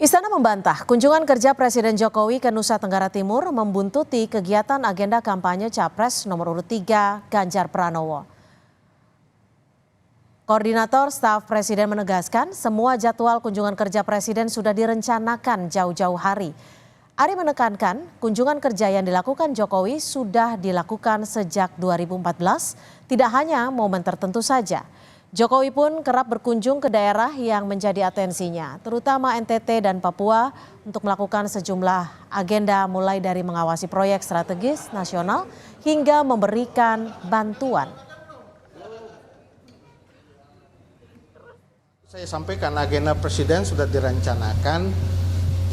Istana membantah kunjungan kerja Presiden Jokowi ke Nusa Tenggara Timur membuntuti kegiatan agenda kampanye Capres nomor urut 3 Ganjar Pranowo. Koordinator Staf Presiden menegaskan semua jadwal kunjungan kerja Presiden sudah direncanakan jauh-jauh hari. Ari menekankan kunjungan kerja yang dilakukan Jokowi sudah dilakukan sejak 2014, tidak hanya momen tertentu saja. Jokowi pun kerap berkunjung ke daerah yang menjadi atensinya, terutama NTT dan Papua untuk melakukan sejumlah agenda mulai dari mengawasi proyek strategis nasional hingga memberikan bantuan. Saya sampaikan agenda Presiden sudah direncanakan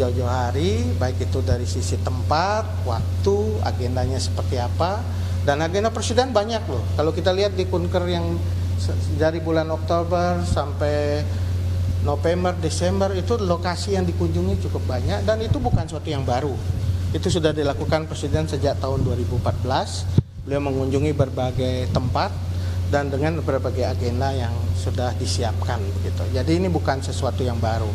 jauh-jauh hari, baik itu dari sisi tempat, waktu, agendanya seperti apa. Dan agenda Presiden banyak loh. Kalau kita lihat di Kunker yang dari bulan Oktober sampai November, Desember itu lokasi yang dikunjungi cukup banyak dan itu bukan sesuatu yang baru. Itu sudah dilakukan Presiden sejak tahun 2014. Beliau mengunjungi berbagai tempat dan dengan berbagai agenda yang sudah disiapkan begitu. Jadi ini bukan sesuatu yang baru.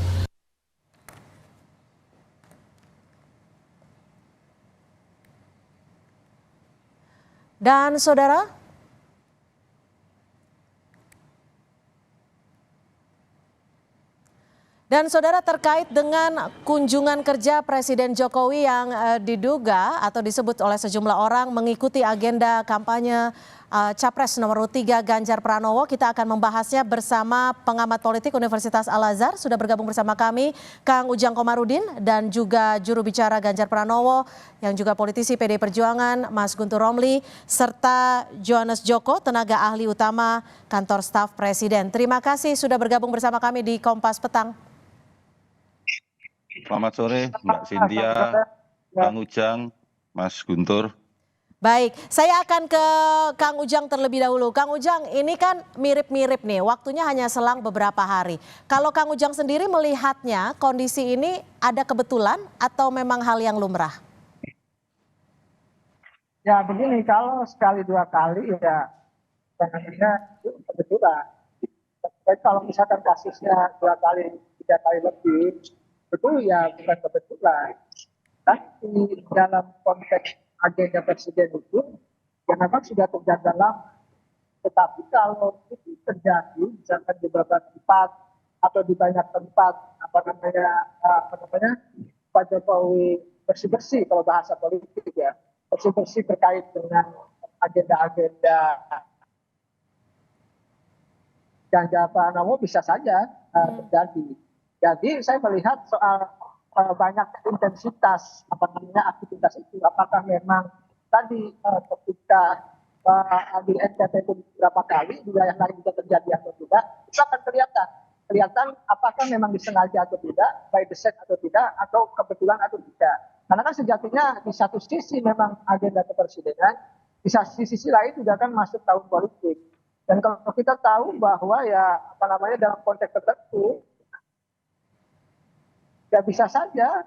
Dan saudara terkait dengan kunjungan kerja Presiden Jokowi yang diduga atau disebut oleh sejumlah orang mengikuti agenda kampanye Capres nomor 3 Ganjar Pranowo, kita akan membahasnya bersama pengamat politik Universitas Al-Azhar. Sudah bergabung bersama kami Kang Ujang Komarudin dan juga juru bicara Ganjar Pranowo yang juga politisi PDI Perjuangan Mas Guntur Romli serta Johannes Joko, tenaga ahli utama kantor staf Presiden. Terima kasih sudah bergabung bersama kami di Kompas Petang. Selamat sore Mbak Cynthia, Kang Ujang, Mas Guntur. Baik, saya akan ke Kang Ujang terlebih dahulu. Kang Ujang, ini kan mirip-mirip nih, waktunya hanya selang beberapa hari. Kalau Kang Ujang sendiri melihatnya, kondisi ini ada kebetulan atau memang hal yang lumrah? Ya begini, kalau sekali dua kali ya itu kebetulan. Tapi kalau misalkan kasusnya 2 kali, 3 kali lebih, itu ya bukan kebetulan. Tapi dalam konteks agenda Presiden itu yang memang sudah terjaga lama. Tetapi kalau itu terjadi misalkan di beberapa tempat atau di banyak tempat Pak Jokowi bersih-bersih kalau bahasa politik ya, bersih-bersih terkait dengan agenda-agenda Ganjar Pranowo bisa saja terjadi. Jadi saya melihat soal banyak intensitas aktivitas itu, apakah memang tadi ketika di NTT itu beberapa kali di wilayah lain juga terjadi atau tidak, itu akan kelihatan apakah memang disengaja atau tidak, by design atau tidak, atau kebetulan atau tidak. Karena kan sejatinya di satu sisi memang agenda kepresidenan, di sisi lain juga kan masuk tahun politik. Dan kalau kita tahu bahwa ya dalam konteks tertentu ya bisa saja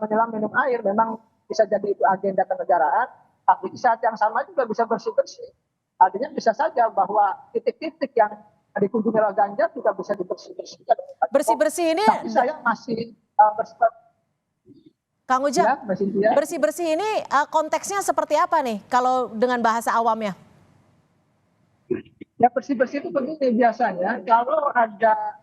menyelam minum air, memang bisa jadi itu agenda kenegaraan, tapi di saat yang sama juga bisa bersih-bersih. Artinya bisa saja bahwa titik-titik yang dikunjungi oleh Ganjar juga bisa dibersih-bersihkan. Bersih-bersih ini, tapi saya masih Kang Ujang, ya, bersih-bersih ini konteksnya seperti apa nih kalau dengan bahasa awamnya? Ya bersih-bersih itu begini biasanya, kalau ada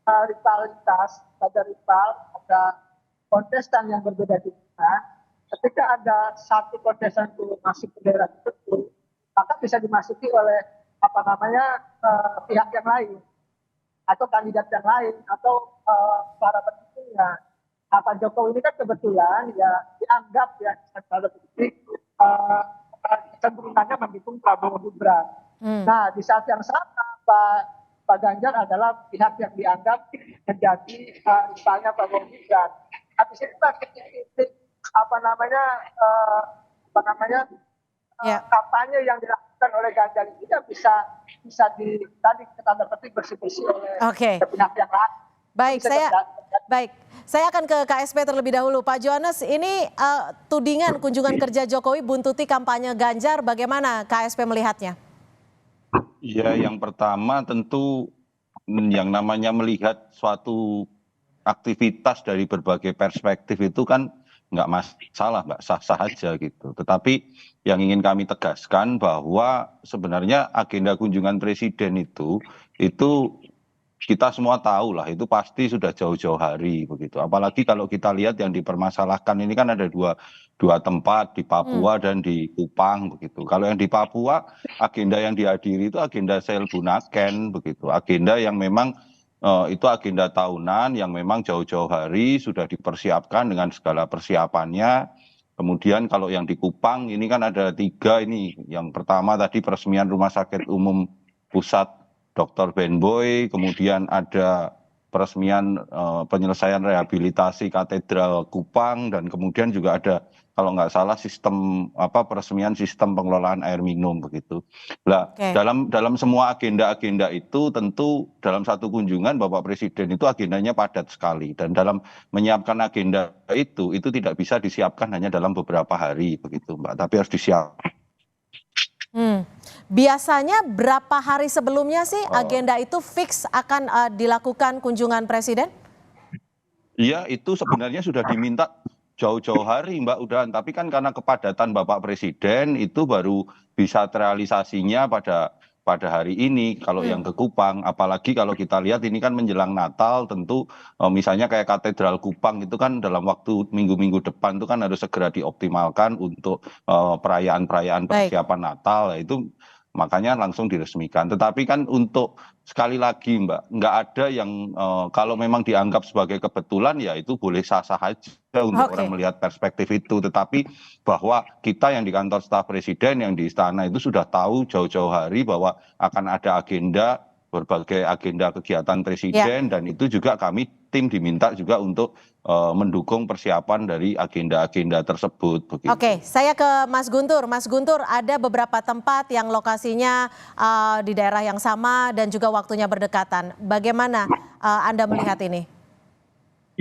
rivalitas, ada rival, ada kontestan yang berbeda di sana, ketika ada satu kontestan itu masuk ke daerah tertentu, maka bisa dimasuki oleh pihak yang lain atau kandidat yang lain atau para pendukungnya. Pak Jokowi ini kan kebetulan ya dianggap ya secara politik cenderungannya mendukung Prabowo Gibran. Nah di saat yang sama Pak Ganjar adalah pihak yang dianggap menjadi rivalnya Prabowo Gibran. Habis itu titik kampanye yang dilakukan oleh Ganjar itu bisa tadi tanda petik bersih-bersih oleh pihak yang lain. Baik, saya akan ke KSP terlebih dahulu. Pak Johannes, ini tudingan kunjungan kerja Jokowi buntuti kampanye Ganjar, bagaimana KSP melihatnya? Ya, yang pertama tentu yang namanya melihat suatu aktivitas dari berbagai perspektif itu kan nggak masalah, nggak sah-sah aja gitu. Tetapi yang ingin kami tegaskan bahwa sebenarnya agenda kunjungan presiden itu kita semua tahu lah, itu pasti sudah jauh-jauh hari begitu. Apalagi kalau kita lihat yang dipermasalahkan ini kan ada dua tempat, di Papua dan di Kupang begitu. Kalau yang di Papua, agenda yang dihadiri itu agenda Sel Bunaken begitu. Agenda yang memang itu agenda tahunan yang memang jauh-jauh hari sudah dipersiapkan dengan segala persiapannya. Kemudian kalau yang di Kupang ini kan ada 3 ini. Yang pertama tadi peresmian Rumah Sakit Umum Pusat Dr. Benboy, kemudian ada peresmian penyelesaian rehabilitasi Katedral Kupang, dan kemudian juga ada kalau nggak salah peresmian sistem pengelolaan air minum begitu. Nah, dalam semua agenda-agenda itu tentu dalam satu kunjungan Bapak Presiden itu agendanya padat sekali, dan dalam menyiapkan agenda itu tidak bisa disiapkan hanya dalam beberapa hari begitu, Mbak, tapi harus disiapkan. Biasanya berapa hari sebelumnya sih agenda itu fix akan dilakukan kunjungan presiden? Iya, itu sebenarnya sudah diminta jauh-jauh hari Mbak Udan, tapi kan karena kepadatan Bapak Presiden itu baru bisa terrealisasinya pada hari ini kalau yang ke Kupang. Apalagi kalau kita lihat ini kan menjelang Natal, tentu misalnya kayak Katedral Kupang itu kan dalam waktu minggu-minggu depan itu kan harus segera dioptimalkan untuk perayaan-perayaan persiapan Natal. Itu makanya langsung diresmikan. Tetapi kan untuk sekali lagi Mbak, nggak ada yang kalau memang dianggap sebagai kebetulan ya itu boleh sah-sah aja untuk orang melihat perspektif itu. Tetapi bahwa kita yang di kantor staf presiden, yang di istana itu sudah tahu jauh-jauh hari bahwa akan ada agenda, berbagai agenda kegiatan presiden, dan itu juga kami tim diminta juga untuk mendukung persiapan dari agenda-agenda tersebut. Begitu. Oke, saya ke Mas Guntur. Mas Guntur, ada beberapa tempat yang lokasinya di daerah yang sama dan juga waktunya berdekatan. Bagaimana Anda melihat ini?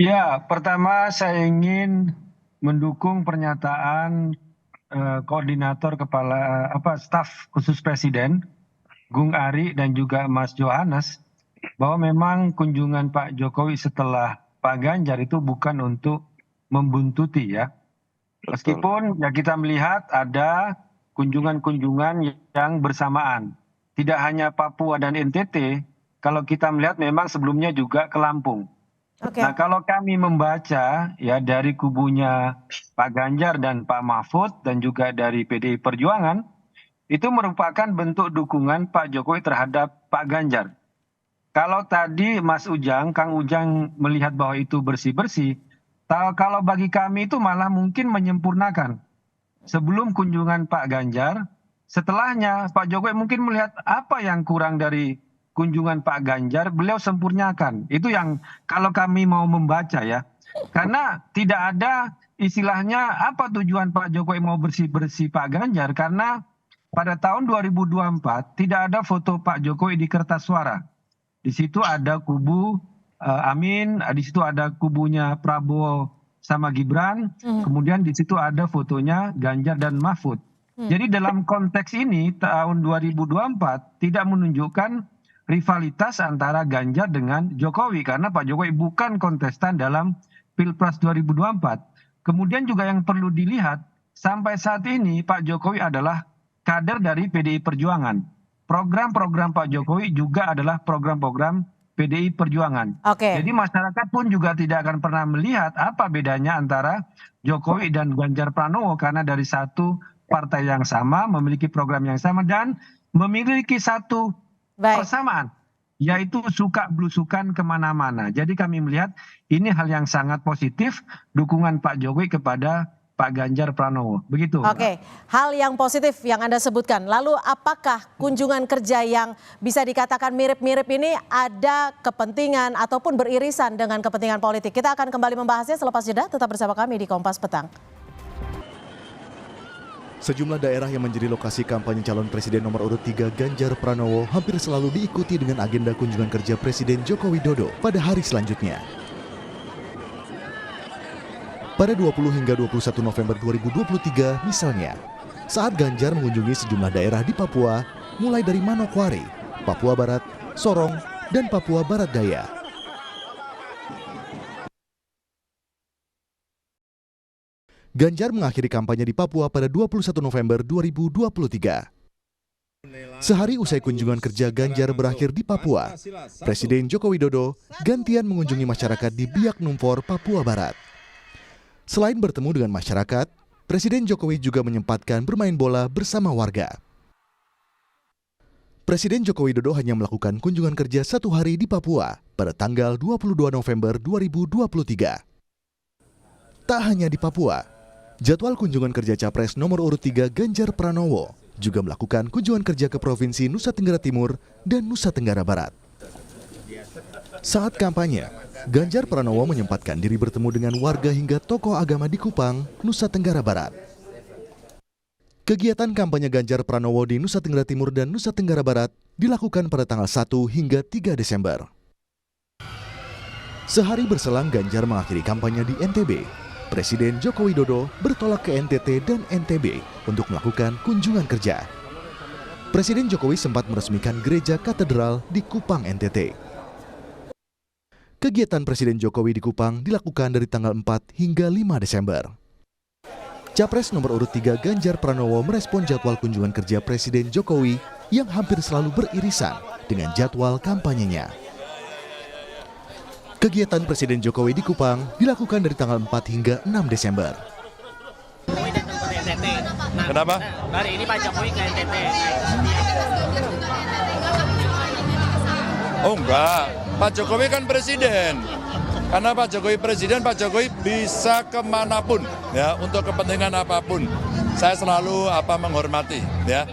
Ya, pertama saya ingin mendukung pernyataan koordinator staf khusus Presiden, Gung Ari dan juga Mas Johannes, bahwa memang kunjungan Pak Jokowi setelah Pak Ganjar itu bukan untuk membuntuti ya. Meskipun ya kita melihat ada kunjungan-kunjungan yang bersamaan. Tidak hanya Papua dan NTT, kalau kita melihat memang sebelumnya juga ke Lampung. Nah, kalau kami membaca ya dari kubunya Pak Ganjar dan Pak Mahfud dan juga dari PDI Perjuangan, itu merupakan bentuk dukungan Pak Jokowi terhadap Pak Ganjar. Kalau tadi Mas Ujang, Kang Ujang melihat bahwa itu bersih-bersih, kalau bagi kami itu malah mungkin menyempurnakan. Sebelum kunjungan Pak Ganjar, setelahnya Pak Jokowi mungkin melihat apa yang kurang dari kunjungan Pak Ganjar, beliau sempurnakan. Itu yang kalau kami mau membaca ya. Karena tidak ada istilahnya apa tujuan Pak Jokowi mau bersih-bersih Pak Ganjar, karena pada tahun 2024 tidak ada foto Pak Jokowi di kertas suara. Di situ ada kubu Amin, di situ ada kubunya Prabowo sama Gibran, kemudian di situ ada fotonya Ganjar dan Mahfud. Jadi dalam konteks ini tahun 2024 tidak menunjukkan rivalitas antara Ganjar dengan Jokowi, karena Pak Jokowi bukan kontestan dalam Pilpres 2024. Kemudian juga yang perlu dilihat, sampai saat ini Pak Jokowi adalah kader dari PDI Perjuangan. Program-program Pak Jokowi juga adalah program-program PDI Perjuangan. Jadi masyarakat pun juga tidak akan pernah melihat apa bedanya antara Jokowi dan Ganjar Pranowo, karena dari satu partai yang sama, memiliki program yang sama, dan memiliki satu persamaan, yaitu suka belusukan kemana-mana. Jadi kami melihat ini hal yang sangat positif, dukungan Pak Jokowi kepada Pak Ganjar Pranowo. Begitu. Hal yang positif yang Anda sebutkan. Lalu apakah kunjungan kerja yang bisa dikatakan mirip-mirip ini ada kepentingan ataupun beririsan dengan kepentingan politik? Kita akan kembali membahasnya selepas jeda. Tetap bersama kami di Kompas Petang. Sejumlah daerah yang menjadi lokasi kampanye calon presiden nomor urut 3 Ganjar Pranowo hampir selalu diikuti dengan agenda kunjungan kerja Presiden Joko Widodo pada hari selanjutnya. Pada 20 hingga 21 November 2023 misalnya, saat Ganjar mengunjungi sejumlah daerah di Papua, mulai dari Manokwari, Papua Barat, Sorong, dan Papua Barat Daya. Ganjar mengakhiri kampanye di Papua pada 21 November 2023. Sehari usai kunjungan kerja Ganjar berakhir di Papua, Presiden Joko Widodo gantian mengunjungi masyarakat di Biak Numfor, Papua Barat. Selain bertemu dengan masyarakat, Presiden Jokowi juga menyempatkan bermain bola bersama warga. Presiden Joko Widodo hanya melakukan kunjungan kerja 1 hari di Papua pada tanggal 22 November 2023. Tak hanya di Papua, jadwal kunjungan kerja Capres nomor urut 3 Ganjar Pranowo juga melakukan kunjungan kerja ke Provinsi Nusa Tenggara Timur dan Nusa Tenggara Barat. Saat kampanye, Ganjar Pranowo menyempatkan diri bertemu dengan warga hingga tokoh agama di Kupang, Nusa Tenggara Barat. Kegiatan kampanye Ganjar Pranowo di Nusa Tenggara Timur dan Nusa Tenggara Barat dilakukan pada tanggal 1 hingga 3 Desember. Sehari berselang Ganjar mengakhiri kampanye di NTB, Presiden Joko Widodo bertolak ke NTT dan NTB untuk melakukan kunjungan kerja. Presiden Jokowi sempat meresmikan gereja katedral di Kupang, NTT. Kegiatan Presiden Jokowi di Kupang dilakukan dari tanggal 4 hingga 5 Desember. Capres nomor urut 3 Ganjar Pranowo merespon jadwal kunjungan kerja Presiden Jokowi yang hampir selalu beririsan dengan jadwal kampanyenya. Kegiatan Presiden Jokowi di Kupang dilakukan dari tanggal 4 hingga 6 Desember. Jokowi datang ke NTT. Kenapa? Hari ini Pak Jokowi ke NTT. Oh enggak, Pak Jokowi kan presiden. Karena Pak Jokowi presiden, Pak Jokowi bisa kemanapun, ya, untuk kepentingan apapun. Saya selalu menghormati, ya,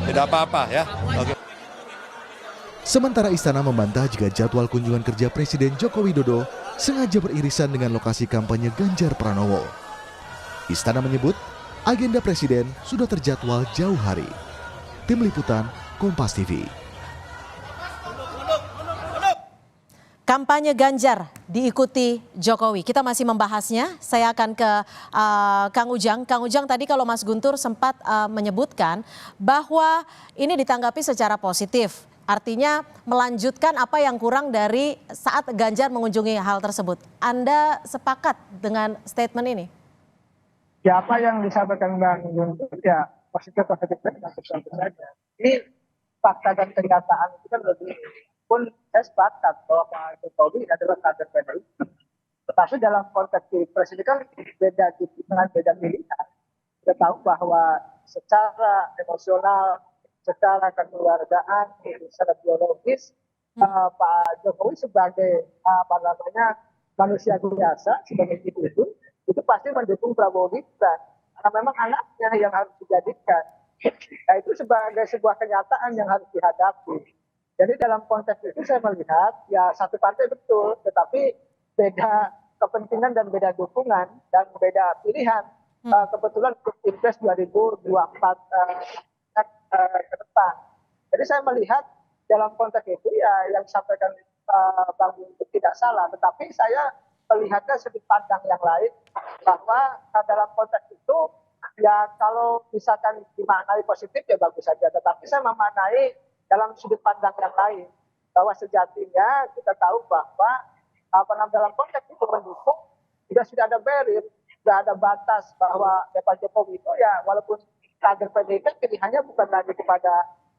tidak apa-apa, ya. Oke. Sementara istana membantah jika jadwal kunjungan kerja Presiden Joko Widodo sengaja beririsan dengan lokasi kampanye Ganjar Pranowo. Istana menyebut agenda Presiden sudah terjadwal jauh hari. Tim Liputan, Kompas TV. Kampanye Ganjar diikuti Jokowi. Kita masih membahasnya. Saya akan ke Kang Ujang. Kang Ujang, tadi kalau Mas Guntur sempat menyebutkan bahwa ini ditanggapi secara positif. Artinya melanjutkan apa yang kurang dari saat Ganjar mengunjungi hal tersebut. Anda sepakat dengan statement ini? Ya, apa yang disampaikan Bang Guntur ya positif saja. Ini fakta dan kenyataan itu kan lebih pun saya sepakat bahwa Pak Jokowi adalah kader PDIP. Tetapi dalam konteks presiden kan beda dengan beda pilihan. Kita tahu bahwa secara emosional, secara kekeluargaan, secara biologis, Pak Jokowi sebagai manusia biasa, sebagai individu, itu pasti mendukung Prabowo Gibran. Karena memang anaknya yang harus dijadikan. Nah, itu sebagai sebuah kenyataan yang harus dihadapi. Jadi dalam konteks itu saya melihat ya satu partai betul, tetapi beda kepentingan dan beda dukungan dan beda pilihan. Kebetulan Pilpres 2024 ke depan. Jadi saya melihat dalam konteks itu ya yang disampaikan Bang Guntur tidak salah, tetapi saya melihatnya sudut pandang yang lain bahwa dalam konteks itu ya kalau misalkan dimaknai positif ya bagus saja, tetapi saya memaknai dalam sudut pandang yang lain bahwa sejatinya kita tahu bahwa dalam konteks itu mendukung sudah ada barrier, sudah ada batas bahwa Pak Jokowi itu ya walaupun kader PDIP pilihannya bukan lagi kepada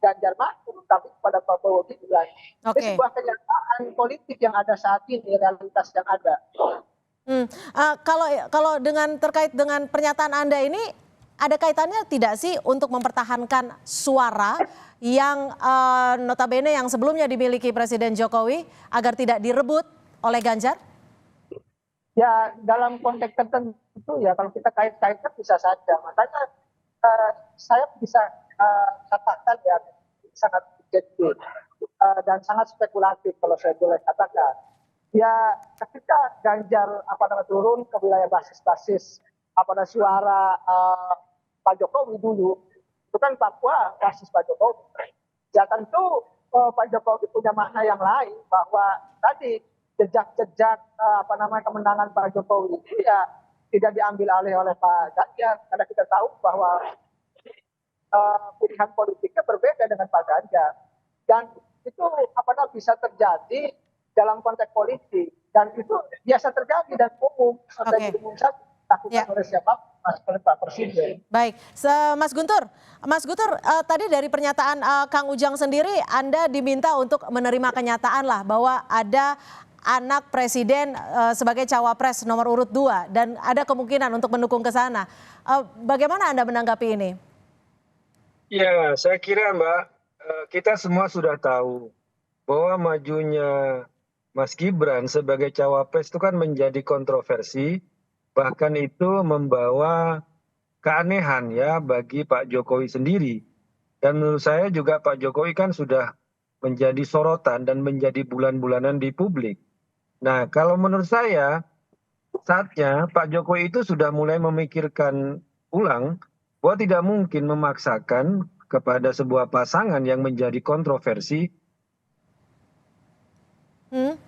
Ganjar Mahfud tapi kepada Prabowo Gibran. Ini sebuah kenyataan politik yang ada saat ini, realitas yang ada. Kalau terkait dengan pernyataan Anda ini ada kaitannya tidak sih untuk mempertahankan suara yang notabene yang sebelumnya dimiliki Presiden Jokowi agar tidak direbut oleh Ganjar? Ya dalam konteks tertentu ya kalau kita kait-kaitkan bisa saja. Makanya saya bisa katakan ya sangat subjektif dan sangat spekulatif kalau saya boleh katakan. Ya ketika Ganjar turun ke wilayah basis-basis suara Pak Jokowi dulu, itu kan Papua basis Pak Jokowi. Ya tentu Pak Jokowi punya makna yang lain bahwa tadi jejak-jejak kemenangan Pak Jokowi itu ya tidak diambil alih oleh Pak Ganjar karena kita tahu bahwa pilihan politiknya berbeda dengan Pak Ganjar dan itu bisa terjadi dalam konteks politik dan itu biasa terjadi dan umum saja. dilakukan Ya. oleh siapa? Oleh Pak Presiden. Baik, Mas Guntur, tadi dari pernyataan Kang Ujang sendiri, Anda diminta untuk menerima kenyataan lah bahwa ada anak presiden sebagai cawapres nomor urut 2 dan ada kemungkinan untuk mendukung ke sana. Bagaimana Anda menanggapi ini? Ya, saya kira Mbak, kita semua sudah tahu bahwa majunya Mas Gibran sebagai cawapres itu kan menjadi kontroversi, bahkan itu membawa keanehan ya bagi Pak Jokowi sendiri. Dan menurut saya juga Pak Jokowi kan sudah menjadi sorotan dan menjadi bulan-bulanan di publik. Nah, kalau menurut saya saatnya Pak Jokowi itu sudah mulai memikirkan ulang bahwa tidak mungkin memaksakan kepada sebuah pasangan yang menjadi kontroversi Hmm?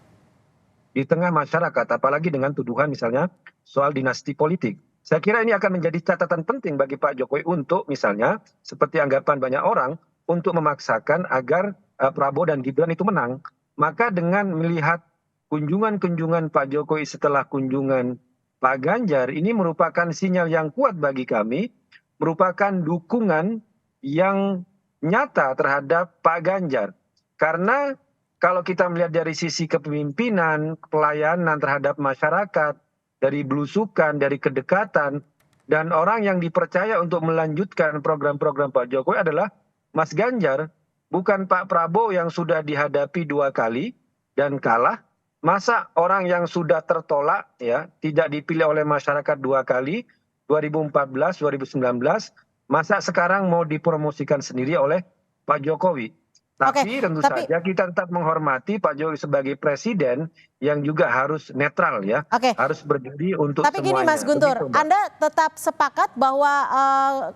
di tengah masyarakat, apalagi dengan tuduhan misalnya soal dinasti politik. Saya kira ini akan menjadi catatan penting bagi Pak Jokowi untuk misalnya seperti anggapan banyak orang untuk memaksakan agar Prabowo dan Gibran itu menang. Maka dengan melihat kunjungan-kunjungan Pak Jokowi setelah kunjungan Pak Ganjar ini merupakan sinyal yang kuat bagi kami, merupakan dukungan yang nyata terhadap Pak Ganjar. Karena kalau kita melihat dari sisi kepemimpinan, pelayanan terhadap masyarakat, dari belusukan, dari kedekatan, dan orang yang dipercaya untuk melanjutkan program-program Pak Jokowi adalah Mas Ganjar, bukan Pak Prabowo yang sudah dihadapi 2 kali dan kalah. Masa orang yang sudah tertolak ya, tidak dipilih oleh masyarakat 2 kali, 2014, 2019, masa sekarang mau dipromosikan sendiri oleh Pak Jokowi. Tapi tentu saja kita tetap menghormati Pak Jokowi sebagai presiden yang juga harus netral ya, harus berdiri untuk Tapi semuanya. gini Mas Guntur, Begitu, Mbak. Anda tetap sepakat bahwa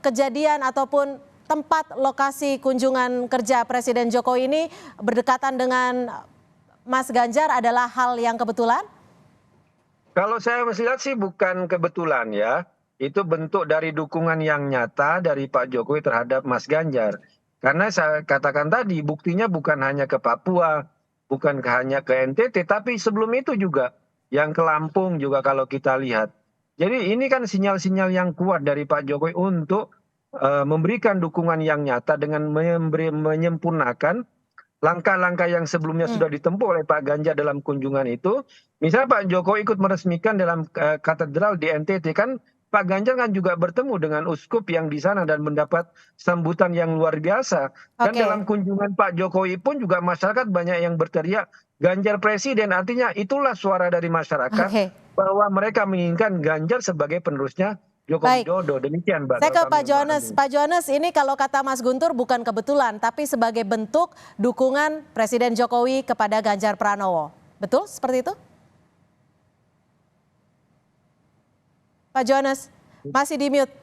kejadian ataupun tempat lokasi kunjungan kerja Presiden Jokowi ini berdekatan dengan Mas Ganjar adalah hal yang kebetulan? Kalau saya melihat sih bukan kebetulan ya, itu bentuk dari dukungan yang nyata dari Pak Jokowi terhadap Mas Ganjar. Karena saya katakan tadi buktinya bukan hanya ke Papua, bukan hanya ke NTT, tapi sebelum itu juga yang ke Lampung juga kalau kita lihat. Jadi ini kan sinyal-sinyal yang kuat dari Pak Jokowi untuk memberikan dukungan yang nyata dengan menyempurnakan langkah-langkah yang sebelumnya sudah ditempuh oleh Pak Ganjar dalam kunjungan itu. Misalnya Pak Jokowi ikut meresmikan dalam katedral di NTT kan Pak Ganjar kan juga bertemu dengan uskup yang di sana dan mendapat sambutan yang luar biasa. Dan dalam kunjungan Pak Jokowi pun juga masyarakat banyak yang berteriak Ganjar presiden. Artinya itulah suara dari masyarakat bahwa mereka menginginkan Ganjar sebagai penerusnya Joko Widodo. Demikian Mbak. Saya ke Pak Johannes. Pak Johannes, ini kalau kata Mas Guntur bukan kebetulan, tapi sebagai bentuk dukungan Presiden Jokowi kepada Ganjar Pranowo. Betul seperti itu? Pak Johannes, masih di mute.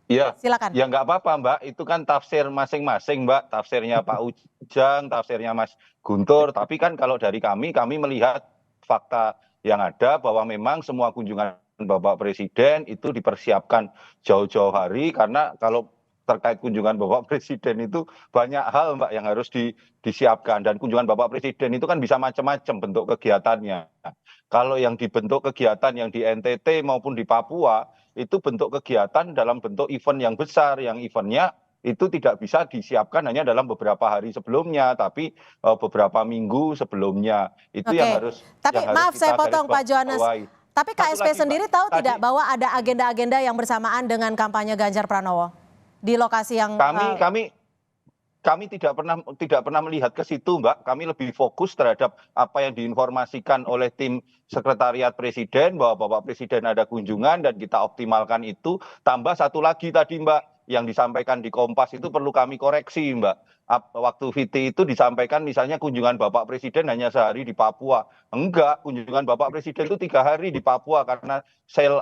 Iya, silakan. Ya nggak apa-apa Mbak, itu kan tafsir masing-masing Mbak, tafsirnya Pak Ujang, tafsirnya Mas Guntur, tapi kan kalau dari kami melihat fakta yang ada bahwa memang semua kunjungan Bapak Presiden itu dipersiapkan jauh-jauh hari, karena kalau terkait kunjungan Bapak Presiden itu banyak hal Mbak yang harus disiapkan, dan kunjungan Bapak Presiden itu kan bisa macam-macam bentuk kegiatannya. Kalau yang dibentuk kegiatan yang di NTT maupun di Papua itu bentuk kegiatan dalam bentuk event yang besar, yang eventnya itu tidak bisa disiapkan hanya dalam beberapa hari sebelumnya, tapi beberapa minggu sebelumnya. Itu yang harus. Tapi yang maaf harus saya kita potong Pak Johannes. Tapi KSP sendiri tahu tidak bahwa ada agenda-agenda yang bersamaan dengan kampanye Ganjar Pranowo di lokasi yang kami tidak pernah melihat ke situ Mbak. Kami lebih fokus terhadap apa yang diinformasikan oleh tim sekretariat Presiden bahwa Bapak Presiden ada kunjungan dan kita optimalkan itu. Tambah satu lagi tadi Mbak yang disampaikan di Kompas itu perlu kami koreksi Mbak. Waktu VT itu disampaikan misalnya kunjungan Bapak Presiden hanya sehari di Papua. Enggak, kunjungan Bapak Presiden itu 3 hari di Papua karena sel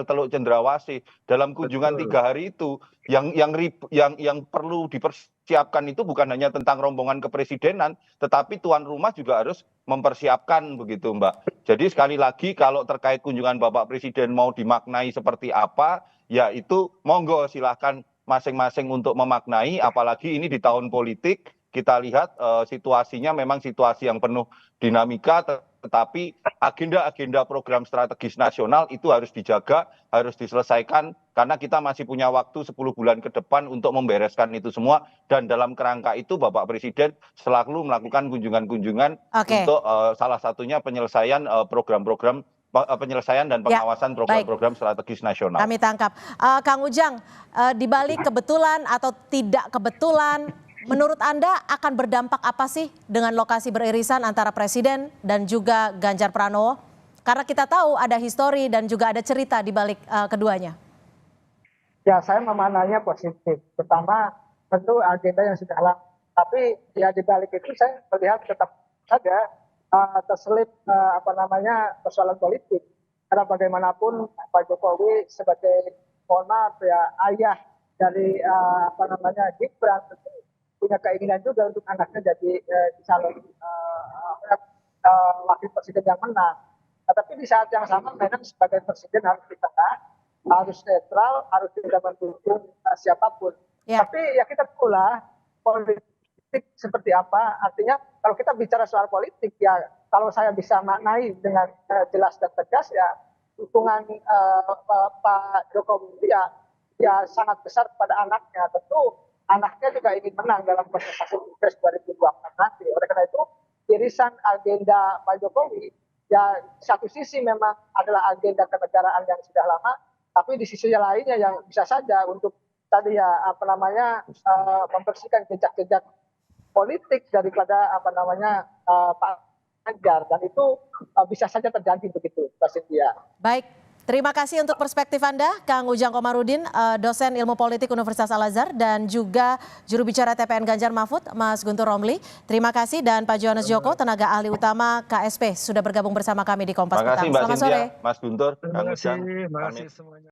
Teluk Cendrawasih. Dalam kunjungan 3 hari itu yang perlu dipersiapkan itu bukan hanya tentang rombongan kepresidenan, tetapi tuan rumah juga harus mempersiapkan begitu Mbak. Jadi sekali lagi kalau terkait kunjungan Bapak Presiden mau dimaknai seperti apa, ya itu monggo silahkan masing-masing untuk memaknai, apalagi ini di tahun politik kita lihat situasinya memang situasi yang penuh dinamika, tetapi agenda-agenda program strategis nasional itu harus dijaga, harus diselesaikan, karena kita masih punya waktu 10 bulan ke depan untuk membereskan itu semua, dan dalam kerangka itu Bapak Presiden selalu melakukan kunjungan-kunjungan untuk salah satunya penyelesaian program-program penyelesaian dan pengawasan program-program strategis nasional. Kami tangkap. Kang Ujang, di balik kebetulan atau tidak kebetulan, menurut Anda akan berdampak apa sih dengan lokasi beririsan antara Presiden dan juga Ganjar Pranowo? Karena kita tahu ada histori dan juga ada cerita di balik keduanya. Ya, saya memananya positif. Pertama, tentu agenda yang sudah lama. Tapi ya di balik itu saya melihat tetap saja terselip persoalan politik, karena bagaimanapun Pak Jokowi sebagai mohon maaf ya ayah dari Gibran tentu punya keinginan juga untuk anaknya jadi calon wakil presiden yang menang. Tapi di saat yang sama memang sebagai presiden harus di tengah, harus netral, harus tidak mendukung siapapun. Tapi ya kita pula politik seperti apa, artinya kalau kita bicara soal politik ya kalau saya bisa maknai dengan jelas dan tegas ya dukungan Pak Jokowi ya sangat besar kepada anaknya. Tentu anaknya juga ingin menang dalam kontestasi Pilpres 2024 nanti. Oleh karena itu irisan agenda Pak Jokowi ya satu sisi memang adalah agenda kenegaraan yang sudah lama, tapi di sisi lainnya yang bisa saja untuk tadi ya membersihkan jejak-jejak politik daripada Pak Ganjar, dan itu bisa saja terjadi begitu, Mbak Cynthia. Baik, terima kasih untuk perspektif Anda, Kang Ujang Komarudin, dosen ilmu politik Universitas Al-Azhar dan juga juru bicara TPN Ganjar Mahfud, Mas Guntur Romli. Terima kasih, dan Pak Johannes Joko, tenaga ahli utama KSP, sudah bergabung bersama kami di Kompas Petang. Terima kasih Mbak Selamat Cynthia, sore. Mas Guntur, Kang Ujang. Terima kasih semuanya.